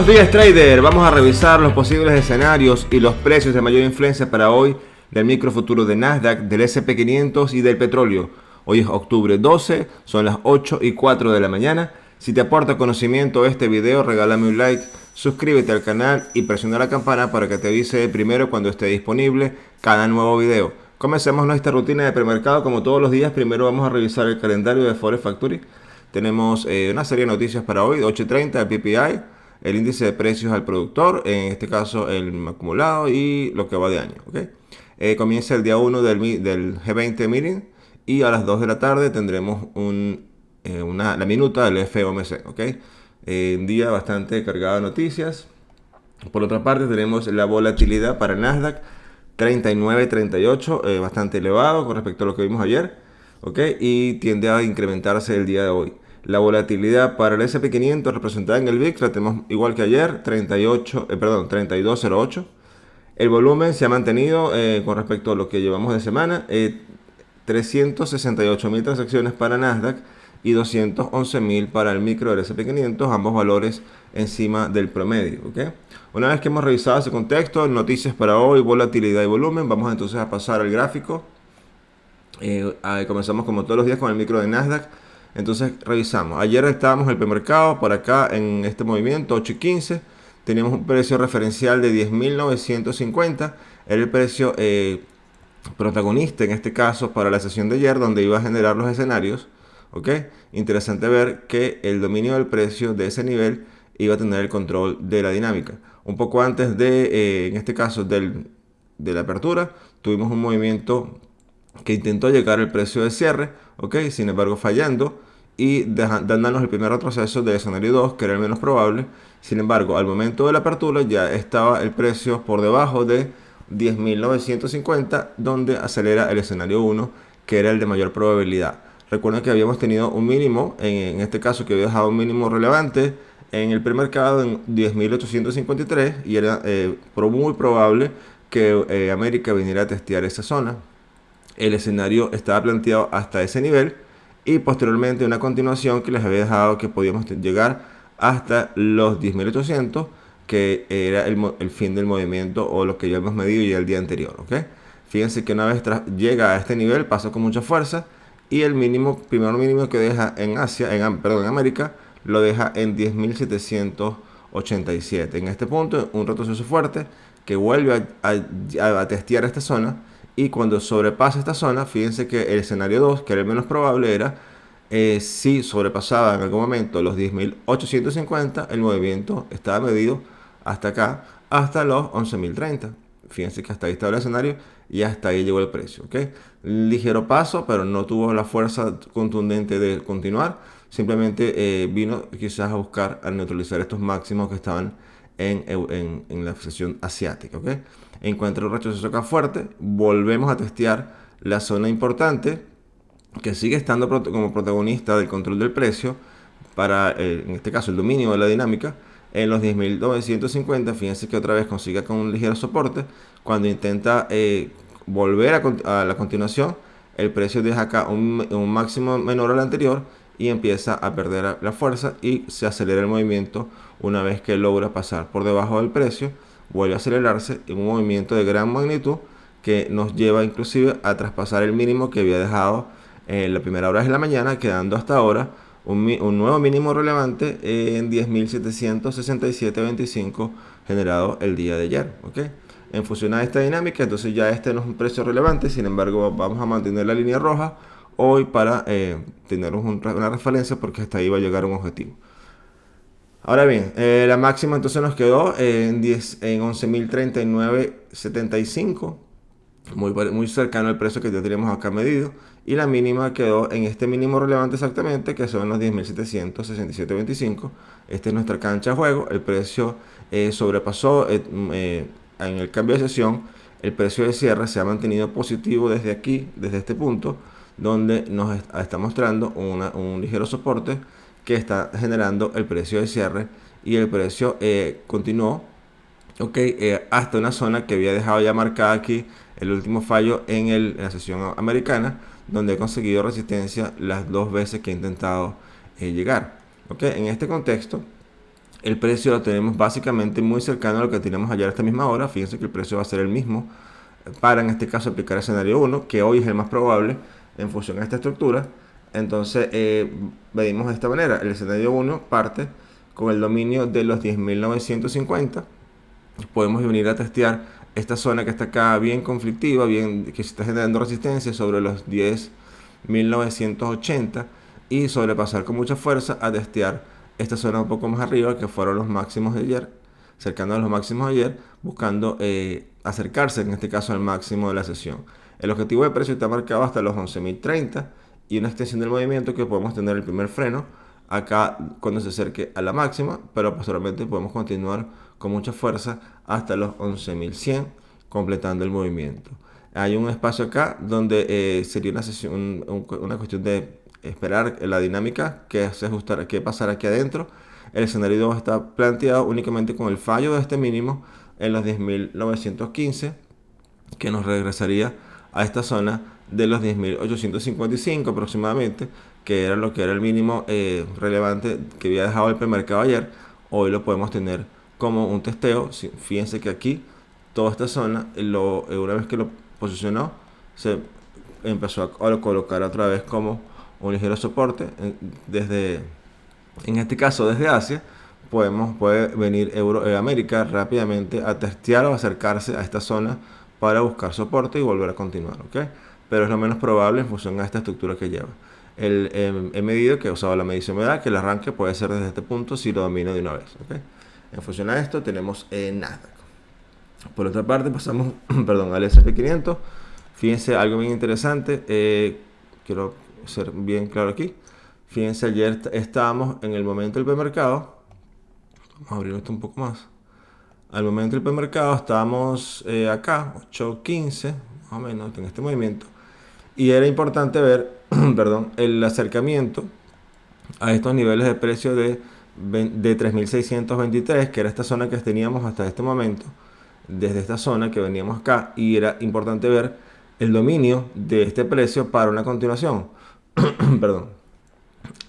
días, trader. Vamos a revisar los posibles escenarios y los precios de mayor influencia para hoy del microfuturo de Nasdaq, del S&P 500 y del petróleo. Hoy es octubre 12, son las 8:04 de la mañana. Si te aporta conocimiento este video, regálame un like, suscríbete al canal y presiona la campana para que te avise primero cuando esté disponible cada nuevo video. Comencemos nuestra rutina de premercado como todos los días. Primero vamos a revisar el calendario de Forex Factory. Tenemos una serie de noticias para hoy, 8:30 el PPI, el índice de precios al productor, en este caso el acumulado y lo que va de año. Comienza el día 1 del G20 meeting y a las 2 de la tarde tendremos la minuta del FOMC. Un día bastante cargado de noticias. Por otra parte tenemos la volatilidad para Nasdaq 39.38, bastante elevado con respecto a lo que vimos ayer. Y tiende a incrementarse el día de hoy. La volatilidad para el S&P 500 representada en el VIX la tenemos igual que ayer, 32.08. El volumen se ha mantenido con respecto a lo que llevamos de semana, 368.000 transacciones para Nasdaq y 211.000 para el micro del S&P 500, ambos valores encima del promedio. Una vez que hemos revisado ese contexto, noticias para hoy, volatilidad y volumen, vamos entonces a pasar al gráfico. Comenzamos como todos los días con el micro de Nasdaq. Entonces revisamos, ayer estábamos en el premercado por acá en este movimiento 8:15, teníamos un precio referencial de 10.950, era el precio protagonista en este caso para la sesión de ayer, donde iba a generar los escenarios. Interesante ver que el dominio del precio de ese nivel iba a tener el control de la dinámica. Un poco antes de en este caso de la apertura, tuvimos un movimiento que intentó llegar al precio de cierre, sin embargo fallando y dándonos el primer retroceso del escenario 2, que era el menos probable. Sin embargo, al momento de la apertura ya estaba el precio por debajo de 10.950, donde acelera el escenario 1, que era el de mayor probabilidad. Recuerden que habíamos tenido un mínimo, en este caso que había dejado un mínimo relevante en el premercado en 10.853 y era muy probable que América viniera a testear esa zona. El escenario estaba planteado hasta ese nivel y posteriormente una continuación que les había dejado que podíamos llegar hasta los 10.800, que era el fin del movimiento o lo que ya hemos medido ya el día anterior. Fíjense que una vez llega a este nivel pasa con mucha fuerza y el primer mínimo que deja en América lo deja en 10.787. En este punto un retroceso fuerte que vuelve a testear esta zona. Y cuando sobrepasa esta zona, fíjense que el escenario 2, que era el menos probable, era si sobrepasaba en algún momento los 10.850, el movimiento estaba medido hasta acá, hasta los 11.030. Fíjense que hasta ahí estaba el escenario y hasta ahí llegó el precio. Ligero paso, pero no tuvo la fuerza contundente de continuar. Simplemente vino quizás a buscar a neutralizar estos máximos que estaban en la sesión asiática. Encuentra un retroceso acá fuerte, volvemos a testear la zona importante que sigue estando como protagonista del control del precio para en este caso el dominio de la dinámica en los 10.950. Fíjense que otra vez consigue con un ligero soporte. Cuando intenta volver a la continuación, el precio deja acá un máximo menor al anterior y empieza a perder la fuerza y se acelera el movimiento. Una vez que logra pasar por debajo del precio, vuelve a acelerarse en un movimiento de gran magnitud que nos lleva inclusive a traspasar el mínimo que había dejado en la primera hora de la mañana, quedando hasta ahora un nuevo mínimo relevante en 10.767.25 generado el día de ayer. En función a esta dinámica, entonces ya este no es un precio relevante, sin embargo vamos a mantener la línea roja hoy para tener una referencia, porque hasta ahí va a llegar un objetivo. Ahora bien, la máxima entonces nos quedó en 11.039.75, muy cercano al precio que ya teníamos acá medido, y la mínima quedó en este mínimo relevante exactamente, que son los 10.767.25. Esta es nuestra cancha de juego. El precio sobrepasó en el cambio de sesión. El precio de cierre se ha mantenido positivo desde aquí, desde este punto, donde nos está mostrando un ligero soporte que está generando el precio de cierre, y el precio continuó hasta una zona que había dejado ya marcada aquí el último fallo en la sesión americana, donde he conseguido resistencia las dos veces que he intentado llegar. En este contexto El precio lo tenemos básicamente muy cercano a lo que teníamos ayer a esta misma hora. Fíjense que el precio va a ser el mismo para en este caso aplicar escenario 1, que hoy es el más probable en función a esta estructura. Entonces, medimos de esta manera. El escenario 1 parte con el dominio de los 10.950. Podemos venir a testear esta zona que está acá bien conflictiva, bien que se está generando resistencia sobre los 10.980 y sobrepasar con mucha fuerza a testear esta zona un poco más arriba que fueron los máximos de ayer, cercano a los máximos de ayer, buscando acercarse en este caso al máximo de la sesión. El objetivo de precio está marcado hasta los 11.030 y una extensión del movimiento que podemos tener el primer freno acá cuando se acerque a la máxima, pero posteriormente podemos continuar con mucha fuerza hasta los 11.100 completando el movimiento. Hay un espacio acá donde sería una sesión, una cuestión de esperar la dinámica que se ajustará, que pasará aquí adentro. El escenario 2 está planteado únicamente con el fallo de este mínimo en los 10.915, que nos regresaría a esta zona de los 10.855 aproximadamente, que era lo que era el mínimo relevante que había dejado el premercado ayer. Hoy lo podemos tener como un testeo. Fíjense que aquí toda esta zona, una vez que lo posicionó, se empezó a colocar otra vez como un ligero soporte. En este caso desde Asia, puede venir América rápidamente a testear o acercarse a esta zona para buscar soporte y volver a continuar, ¿ok? Pero es lo menos probable en función a esta estructura que lleva. He medido que he usado la medición me da que el arranque puede ser desde este punto si lo domino de una vez, ¿ok? En función a esto tenemos Nasdaq. Por otra parte pasamos perdón, al S&P 500. Fíjense algo bien interesante, quiero ser bien claro aquí. Fíjense, ayer estábamos en el momento del premercado. Vamos a abrir esto un poco más. Al momento del premercado estábamos acá, 8.15, más o menos, en este movimiento. Y era importante ver, perdón, el acercamiento a estos niveles de precio de 3.623, que era esta zona que teníamos hasta este momento, desde esta zona que veníamos acá, y era importante ver el dominio de este precio para una continuación. Perdón.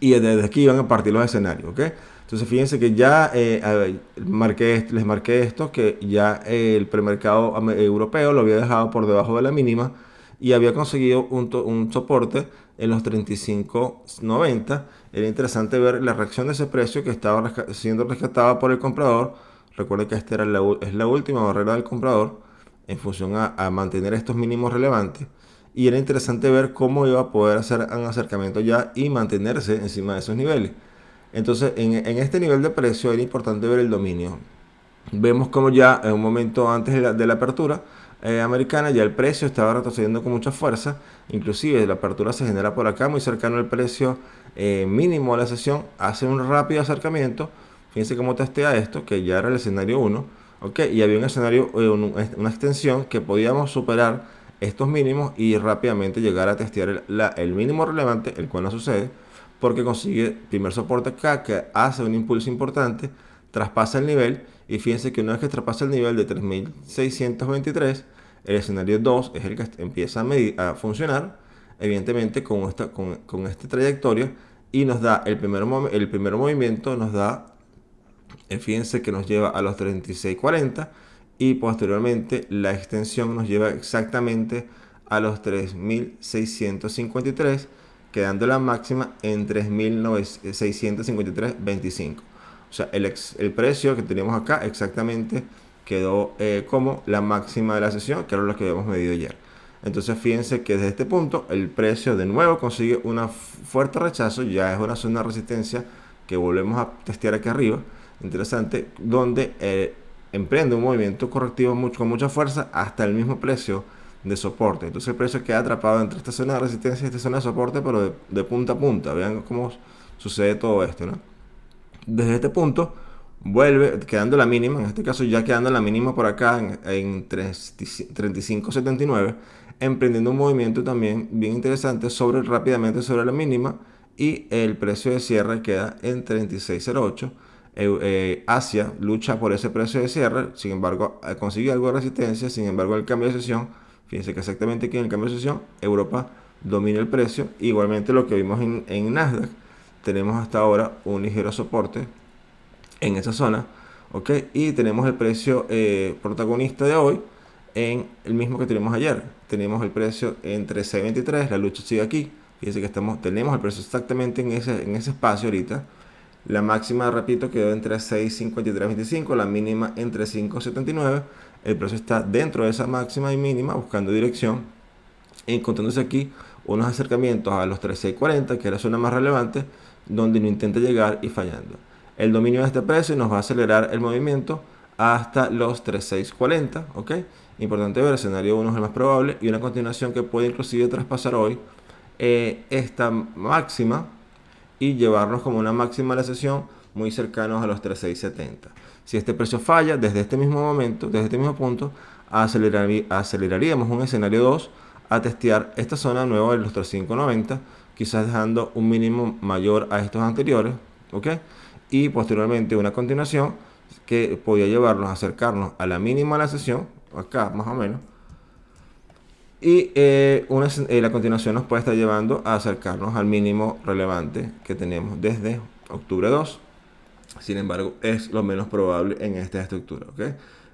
Y desde aquí iban a partir los escenarios, ¿ok? Entonces fíjense que ya les marqué esto, que ya el premercado europeo lo había dejado por debajo de la mínima y había conseguido un soporte en los 35.90. Era interesante ver la reacción de ese precio que estaba siendo rescatado por el comprador. Recuerden que esta es la última barrera del comprador en función a mantener estos mínimos relevantes. Y era interesante ver cómo iba a poder hacer un acercamiento ya y mantenerse encima de esos niveles. Entonces, en este nivel de precio era importante ver el dominio. Vemos como ya en un momento antes de la apertura americana, ya el precio estaba retrocediendo con mucha fuerza. Inclusive la apertura se genera por acá, muy cercano al precio mínimo de la sesión. Hace un rápido acercamiento. Fíjense cómo testea esto, que ya era el escenario 1. ¿Okay? Y había un escenario, una extensión que podíamos superar estos mínimos y rápidamente llegar a testear el mínimo relevante, el cual no sucede, porque consigue primer soporte acá, que hace un impulso importante, traspasa el nivel, y fíjense que una vez que traspasa el nivel de 3.623, el escenario 2 es el que empieza a funcionar, evidentemente con esta trayectoria, y nos da el primer movimiento, nos da, fíjense que nos lleva a los 36.40, y posteriormente la extensión nos lleva exactamente a los 3.653, quedando la máxima en 3.653.25. O sea, el precio que teníamos acá exactamente quedó como la máxima de la sesión, que era lo que habíamos medido ayer. Entonces fíjense que desde este punto el precio de nuevo consigue un fuerte rechazo, ya es una zona de resistencia que volvemos a testear aquí arriba, interesante, donde emprende un movimiento correctivo con mucha fuerza hasta el mismo precio de soporte. Entonces el precio queda atrapado entre esta zona de resistencia y esta zona de soporte, pero de punta a punta. Vean cómo sucede todo esto, ¿no? Desde este punto vuelve quedando la mínima, en este caso ya quedando la mínima por acá en 35.79, emprendiendo un movimiento también bien interesante rápidamente sobre la mínima, y el precio de cierre queda en 36.08. Asia lucha por ese precio de cierre, sin embargo consigue algo de resistencia, sin embargo el cambio de sesión, fíjense que exactamente aquí en el cambio de sesión Europa domina el precio. Igualmente lo que vimos en Nasdaq, tenemos hasta ahora un ligero soporte en esa zona, ¿ok? Y tenemos el precio protagonista de hoy en el mismo que tenemos ayer. Tenemos el precio en 13.23, la lucha sigue aquí. Fíjense que tenemos el precio exactamente en ese espacio ahorita. La máxima, repito, quedó entre 6.53.25, la mínima entre 5.79. El precio está dentro de esa máxima y mínima, buscando dirección, encontrándose aquí unos acercamientos a los 3.640, que es la zona más relevante, donde no intenta llegar y fallando. El dominio de este precio nos va a acelerar el movimiento hasta los 3.640, ¿ok? Importante ver, el escenario 1 es el más probable y una continuación que puede inclusive traspasar hoy esta máxima y llevarnos como una máxima de la sesión muy cercanos a los 3.670. Si este precio falla, desde este mismo momento, desde este mismo punto, aceleraríamos un escenario 2 a testear esta zona nueva de los 3.590, quizás dejando un mínimo mayor a estos anteriores, ¿ok? Y posteriormente una continuación que podría llevarnos a acercarnos a la mínima de la sesión, acá más o menos, y la continuación nos puede estar llevando a acercarnos al mínimo relevante que tenemos desde octubre 2. Sin embargo, es lo menos probable en esta estructura, ¿ok?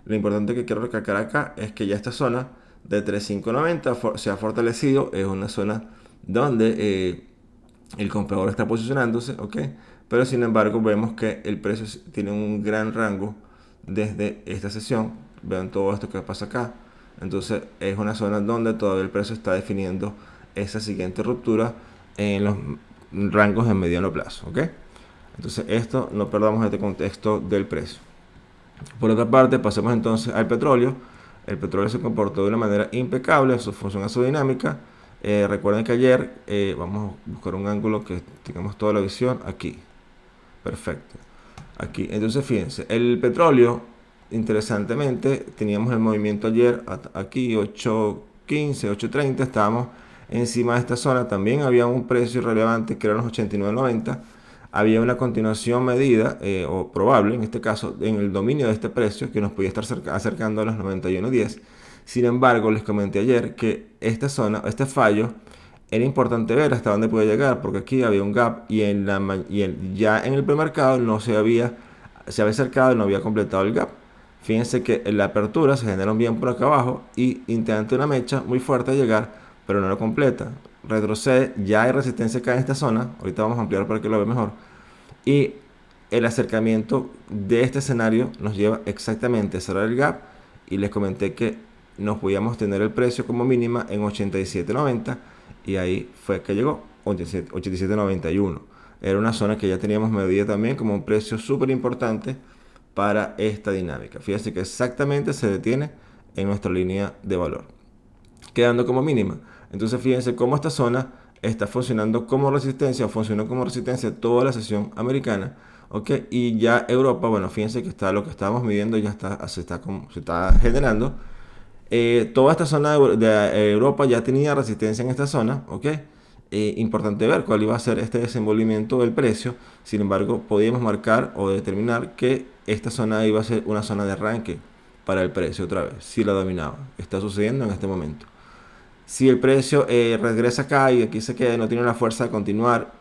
Lo importante que quiero recalcar acá es que ya esta zona de 3.590 se ha fortalecido. Es una zona donde el comprador está posicionándose, ¿ok? Pero sin embargo vemos que el precio tiene un gran rango desde esta sesión. Vean todo esto que pasa acá. Entonces es una zona donde todavía el precio está definiendo esa siguiente ruptura en los rangos de mediano plazo, ¿ok? Entonces esto, no perdamos este contexto del precio. Por otra parte, pasemos entonces al petróleo. El petróleo se comportó de una manera impecable en su función dinámica. Recuerden que ayer, vamos a buscar un ángulo que tengamos toda la visión aquí. Perfecto. Aquí, entonces fíjense, el petróleo, interesantemente, teníamos el movimiento ayer, aquí 8.15, 8.30, estábamos encima de esta zona. También había un precio relevante que eran los 89.90. Había una continuación medida, o probable en este caso, en el dominio de este precio, que nos podía estar acercando a los 91.10. Sin embargo, les comenté ayer que esta zona, este fallo, era importante ver hasta dónde puede llegar, porque aquí había un gap y, ya en el premercado se había acercado y no había completado el gap. Fíjense que en la apertura se genera un bien por acá abajo y intenta una mecha muy fuerte de llegar, pero no lo completa. Retrocede, ya hay resistencia acá en esta zona. Ahorita vamos a ampliar para que lo vea mejor. Y el acercamiento de este escenario nos lleva exactamente a cerrar el gap. Y les comenté que nos podíamos tener el precio como mínima en 87.90. Y ahí fue que llegó 87.91. Era una zona que ya teníamos medida también como un precio súper importante para esta dinámica. Fíjense que exactamente se detiene en nuestra línea de valor, quedando como mínima. Entonces fíjense cómo esta zona está funcionando como resistencia, o funcionó como resistencia toda la sesión americana, ¿ok? Y ya Europa, bueno, fíjense que está lo que estábamos midiendo, ya se está generando. Toda esta zona de Europa ya tenía resistencia en esta zona, ¿ok? Importante ver cuál iba a ser este desenvolvimiento del precio. Sin embargo, podíamos marcar o determinar que esta zona iba a ser una zona de arranque para el precio otra vez, si la dominaba. Está sucediendo en este momento. Si el precio regresa acá y aquí se queda, no tiene la fuerza de continuar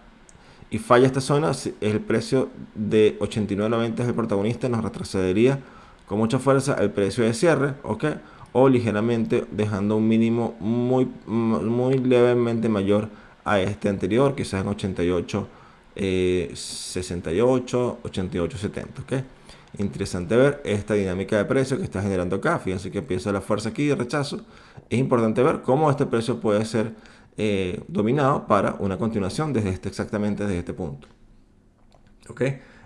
y falla esta zona, el precio de 89.90 es el protagonista, nos retrocedería con mucha fuerza el precio de cierre, ¿ok? O ligeramente dejando un mínimo muy levemente mayor a este anterior, quizás en 88, 68, 88, 70, ¿ok? Interesante ver esta dinámica de precio que está generando acá. Fíjense que empieza la fuerza aquí de rechazo. Es importante ver cómo este precio puede ser dominado para una continuación exactamente desde este punto. ¿Ok?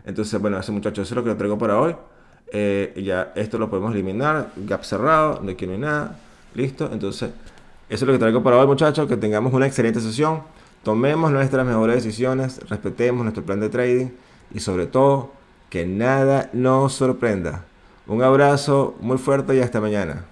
Entonces, bueno, ese muchachos, eso es lo que les traigo para hoy. Ya esto lo podemos eliminar. Gap cerrado, de aquí no hay nada. Listo. Entonces, eso es lo que traigo para hoy, muchachos. Que tengamos una excelente sesión. Tomemos nuestras mejores decisiones. Respetemos nuestro plan de trading. Y sobre todo, que nada nos sorprenda. Un abrazo muy fuerte y hasta mañana.